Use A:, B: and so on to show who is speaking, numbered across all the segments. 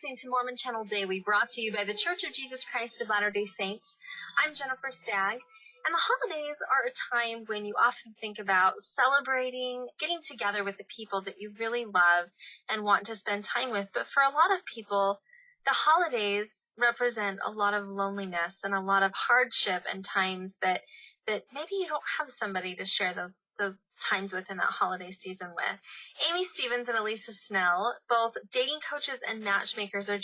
A: listening to Mormon Channel Daily, brought to you by the Church of Jesus Christ of Latter-day Saints. I'm Jennifer Stagg, and the holidays are a time when you often think about celebrating, getting together with the people that you really love and want to spend time with. But for a lot of people, the holidays represent a lot of loneliness and a lot of hardship and times that maybe you don't have somebody to share those times with in that holiday season with. Amy Stevens and Elisa Snell, both dating coaches and matchmakers, are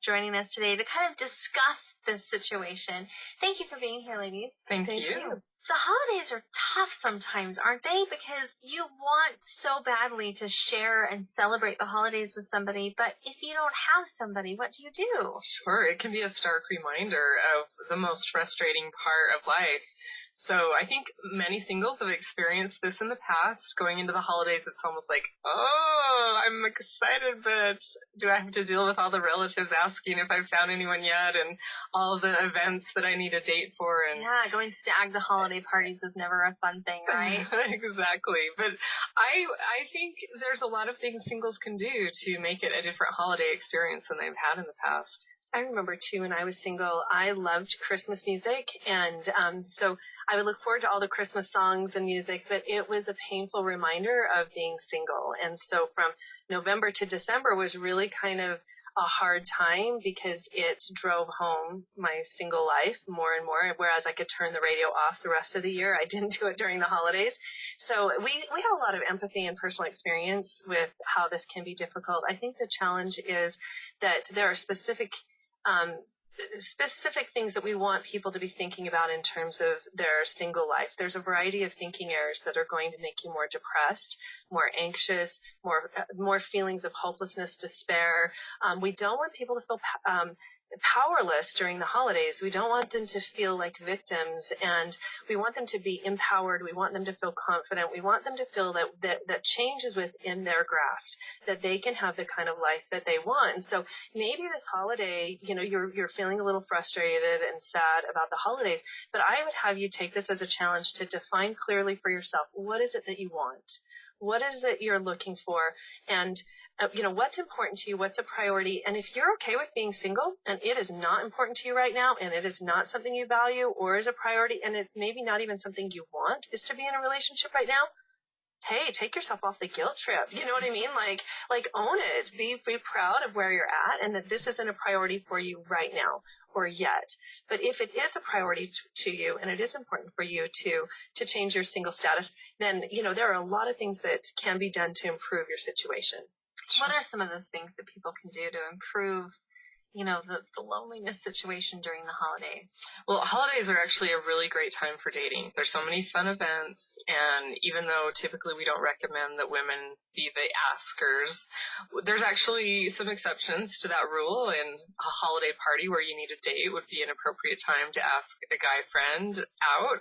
A: joining us today to kind of discuss this situation. Thank you for being here, ladies.
B: Thank you.
A: The holidays are tough sometimes, aren't they? Because you want so badly to share and celebrate the holidays with somebody, but if you don't have somebody, what do you do?
B: Sure, it can be a stark reminder of the most frustrating part of life. So I think many singles have experienced this in the past. Going into the holidays, it's almost like, oh, I'm excited, but do I have to deal with all the relatives asking if I've found anyone yet and all the events that I need a date for? And
A: yeah, going stag to holiday parties is never a fun thing, right?
B: Exactly. But I think there's a lot of things singles can do to make it a different holiday experience than they've had in the past.
C: I remember, too, when I was single, I loved Christmas music, and so I would look forward to all the Christmas songs and music, but it was a painful reminder of being single. And so from November to December was really kind of a hard time because it drove home my single life more and more, whereas I could turn the radio off the rest of the year. I didn't do it during the holidays. So we have a lot of empathy and personal experience with how this can be difficult. I think the challenge is that there are specific things that we want people to be thinking about in terms of their single life. There's a variety of thinking errors that are going to make you more depressed, more anxious, more feelings of hopelessness, despair. We don't want people to feel powerless during the holidays. We don't want them to feel like victims, and we want them to be empowered. We want them to feel confident. We want them to feel that change is within their grasp, that they can have the kind of life that they want. And so maybe this holiday, you're feeling a little frustrated and sad about the holidays, but I would have you take this as a challenge to define clearly for yourself, what is it that you want? What is it you're looking for? And what's important to you? What's a priority? And if you're okay with being single and it is not important to you right now and it is not something you value or is a priority and it's maybe not even something you want is to be in a relationship right now, hey, take yourself off the guilt trip. You know what I mean? Like own it. Be proud of where you're at and that this isn't a priority for you right now or yet. But if it is a priority to you and it is important for you to change your single status, then, there are a lot of things that can be done to improve your situation.
A: What are some of those things that people can do to improve, the loneliness situation during the holiday?
B: Well, holidays are actually a really great time for dating. There's so many fun events, and even though typically we don't recommend that women be the askers, there's actually some exceptions to that rule, and a holiday party where you need a date would be an appropriate time to ask a guy friend out.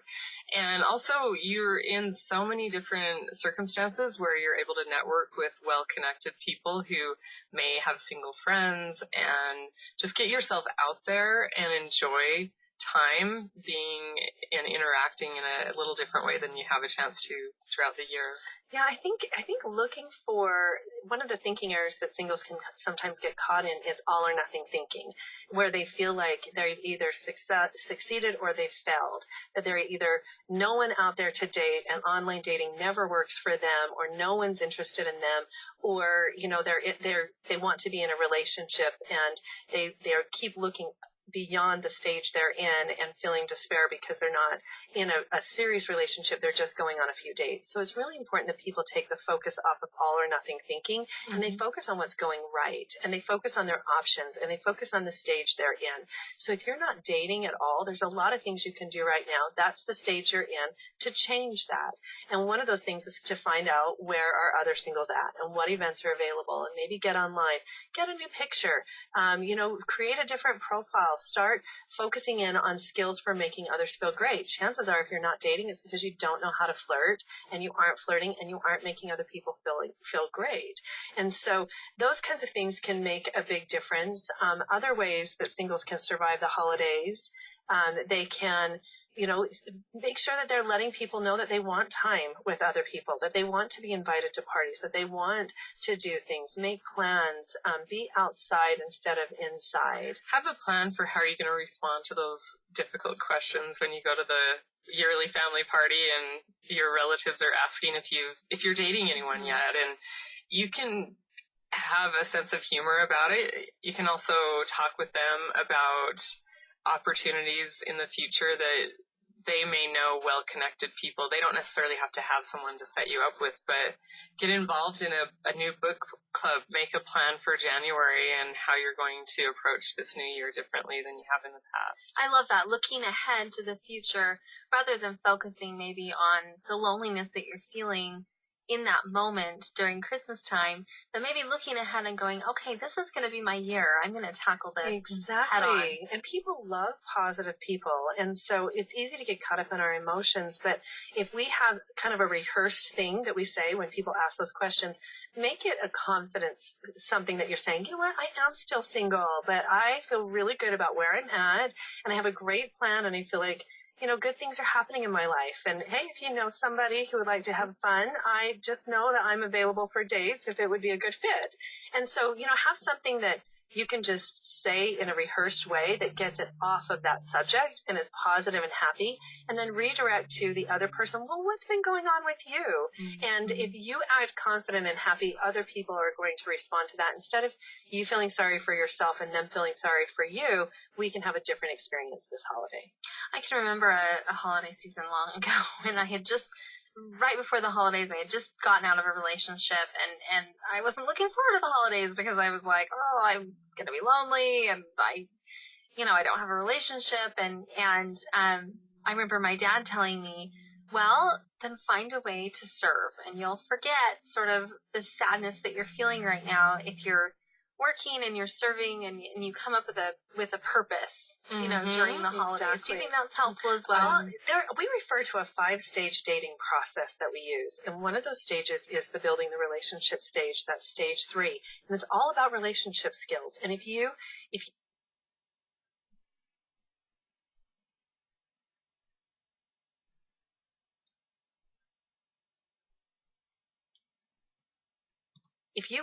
B: And also, you're in so many different circumstances where you're able to network with well-connected people who may have single friends, and just get yourself out there and enjoy time being and interacting in a little different way than you have a chance to throughout the year.
C: Yeah, I think looking for one of the thinking errors that singles can sometimes get caught in is all or nothing thinking, where they feel like they've either succeeded or they've failed, that they're either no one out there to date and online dating never works for them, or no one's interested in them, or they want to be in a relationship and they keep looking beyond the stage they're in and feeling despair because they're not in a serious relationship. They're just going on a few dates. So it's really important that people take the focus off of all or nothing thinking, and they focus on what's going right, and they focus on their options, and they focus on the stage they're in. So if you're not dating at all, there's a lot of things you can do right now. That's the stage you're in to change that. And one of those things is to find out where are other singles at and what events are available, and maybe get online, get a new picture, create a different profile, well. Start focusing in on skills for making others feel great. Chances are, if you're not dating, it's because you don't know how to flirt, and you aren't flirting, and you aren't making other people feel great. And so those kinds of things can make a big difference. Other ways that singles can survive the holidays, they can, make sure that they're letting people know that they want time with other people, that they want to be invited to parties, that they want to do things, make plans, be outside instead of inside.
B: Have a plan for how you're going to respond to those difficult questions when you go to the yearly family party and your relatives are asking if you're dating anyone yet. And you can have a sense of humor about it. You can also talk with them about opportunities in the future that they may know well-connected people. They don't necessarily have to have someone to set you up with, but get involved in a new book club. Make a plan for January and how you're going to approach this new year differently than you have in the past.
A: I love that. Looking ahead to the future rather than focusing maybe on the loneliness that you're feeling in that moment during Christmas time, but maybe looking ahead and going, okay, this is going to be my year. I'm going to tackle this head on.
C: Exactly. And people love positive people. And so it's easy to get caught up in our emotions. But if we have kind of a rehearsed thing that we say when people ask those questions, make it a confidence, something that you're saying, you know what, I am still single, but I feel really good about where I'm at, and I have a great plan, and I feel like, good things are happening in my life. And hey, if you know somebody who would like to have fun, I just know that I'm available for dates if it would be a good fit. And so, have something that you can just say in a rehearsed way that gets it off of that subject and is positive and happy, and then redirect to the other person, well, what's been going on with you? Mm-hmm. And if you act confident and happy, other people are going to respond to that. Instead of you feeling sorry for yourself and them feeling sorry for you, we can have a different experience this holiday.
A: I can remember a holiday season long ago when I had just, right before the holidays, I had just gotten out of a relationship, and I wasn't looking forward to the holidays because I was like, oh, I'm going to be lonely, and I don't have a relationship, and I remember my dad telling me, well, then find a way to serve, and you'll forget sort of the sadness that you're feeling right now if you're working and you're serving and you come up with a purpose. During the holidays.
C: Exactly.
A: Do you think that's helpful as well?
C: We refer to a 5-stage dating process that we use. And one of those stages is the building the relationship stage. That's stage 3. And it's all about relationship skills. And if you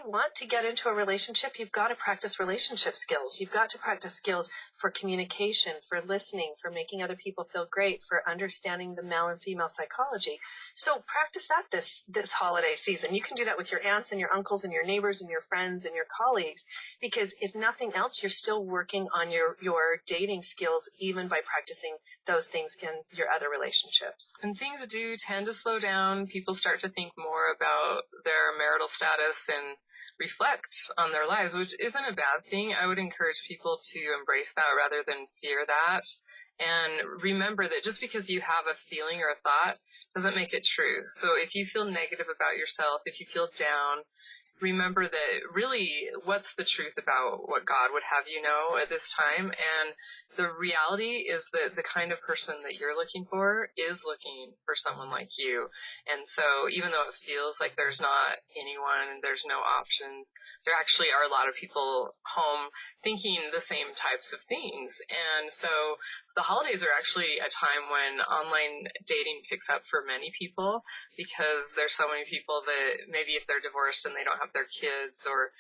C: want to get into a relationship, you've got to practice relationship skills. You've got to practice skills for communication, for listening, for making other people feel great, for understanding the male and female psychology. So practice that this holiday season. You can do that with your aunts and your uncles and your neighbors and your friends and your colleagues, because if nothing else, you're still working on your dating skills even by practicing those things in your other relationships.
B: And things do tend to slow down. People start to think more about their marital status and reflect on their lives, which isn't a bad thing. I would encourage people to embrace that rather than fear that. And remember that just because you have a feeling or a thought doesn't make it true. So if you feel negative about yourself, if you feel down, remember that really what's the truth about what God would have you know at this time. And the reality is that the kind of person that you're looking for is looking for someone like you. And so even though it feels like there's not anyone, there's no options, there actually are a lot of people home thinking the same types of things. And so the holidays are actually a time when online dating picks up for many people, because there's so many people that maybe if they're divorced and they don't have their kids, or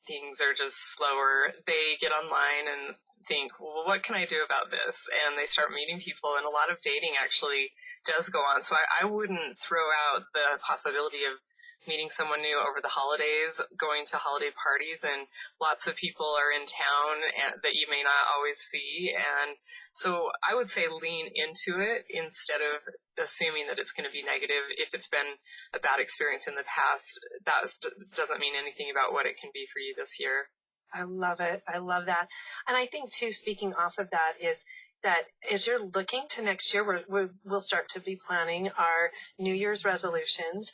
B: things are just slower, they get online and think, well, what can I do about this? And they start meeting people, and a lot of dating actually does go on. So I wouldn't throw out the possibility of meeting someone new over the holidays, going to holiday parties, and lots of people are in town that you may not always see. And so I would say lean into it instead of assuming that it's going to be negative. If it's been a bad experience in the past, that doesn't mean anything about what it can be for you this year.
C: I love it. I love that. And I think, too, speaking off of that, is that as you're looking to next year, we'll start to be planning our New Year's resolutions.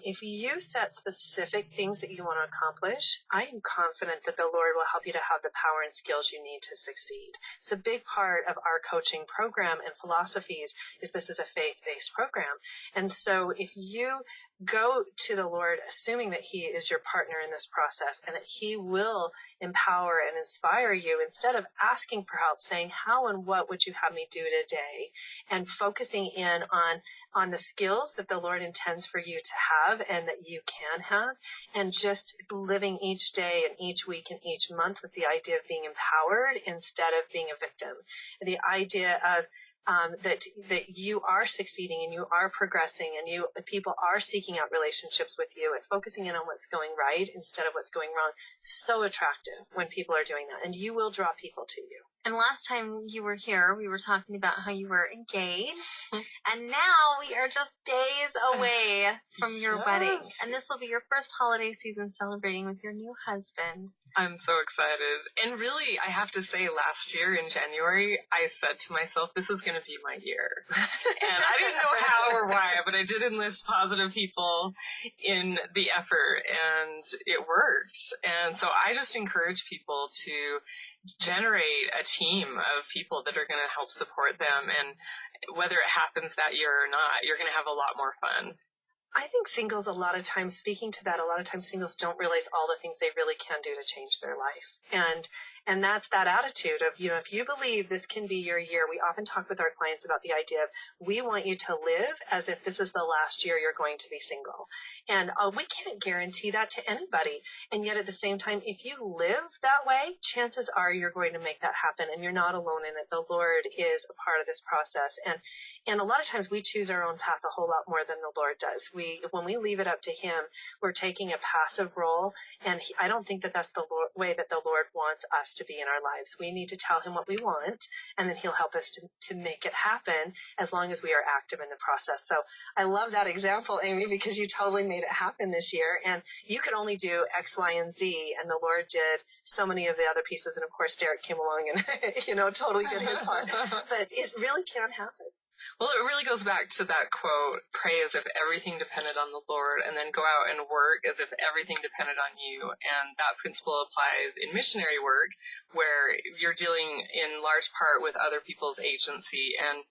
C: If you set specific things that you want to accomplish, I am confident that the Lord will help you to have the power and skills you need to succeed. It's a big part of our coaching program and philosophies is this is a faith-based program. And so if you go to the Lord assuming that he is your partner in this process and that he will empower and inspire you instead of asking for help, saying, how and what would you have me do today? And focusing in on the skills that the Lord intends for you to have and that you can have, and just living each day and each week and each month with the idea of being empowered instead of being a victim. The idea of that you are succeeding and you are progressing and people are seeking out relationships with you and focusing in on what's going right instead of what's going wrong. So attractive when people are doing that, and you will draw people to you.
A: And last time you were here, we were talking about how you were engaged, and now we are just days away from your wedding. And this will be your first holiday season celebrating with your new husband.
B: I'm so excited. And really, I have to say, last year in January, I said to myself, this is going to be my year. And I didn't know how or why, but I did enlist positive people in the effort, and it worked. And so I just encourage people to generate a team of people that are going to help support them. And whether it happens that year or not, you're going to have a lot more fun.
C: I think singles, a lot of times singles don't realize all the things they really can do to change their life. And that's that attitude of, if you believe this can be your year, we often talk with our clients about the idea of we want you to live as if this is the last year you're going to be single. And we can't guarantee that to anybody. And yet at the same time, if you live that way, chances are you're going to make that happen, and you're not alone in it. The Lord is a part of this process. And a lot of times we choose our own path a whole lot more than the Lord does. When we leave it up to him, we're taking a passive role, and I don't think that that's the way that the Lord wants us to be in our lives. We need to tell him what we want, and then he'll help us to make it happen as long as we are active in the process. So I love that example, Amy, because you totally made it happen this year, and you could only do X, Y, and Z, and the Lord did so many of the other pieces, and of course Derek came along and totally did his part. But it really can happen.
B: Well, it really goes back to that quote, pray as if everything depended on the Lord, and then go out and work as if everything depended on you. And that principle applies in missionary work, where you're dealing in large part with other people's agency. And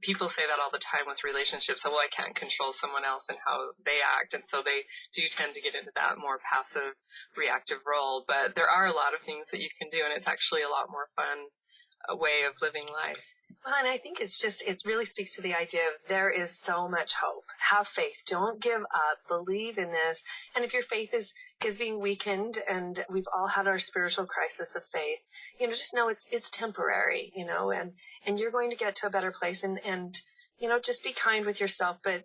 B: people say that all the time with relationships. So, well, I can't control someone else and how they act. And so they do tend to get into that more passive, reactive role. But there are a lot of things that you can do, and it's actually a lot more fun way of living life.
C: Well, and I think it really speaks to the idea of there is so much hope. Have faith. Don't give up. Believe in this. And if your faith is being weakened, and we've all had our spiritual crisis of faith, just know it's temporary, and you're going to get to a better place, and just be kind with yourself, but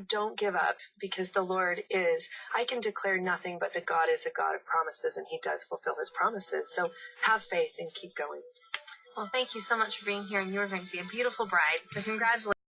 C: don't give up, because the Lord I can declare nothing but that God is a God of promises, and he does fulfill his promises. So have faith and keep going.
A: Well, thank you so much for being here, and you're going to be a beautiful bride. So congratulations.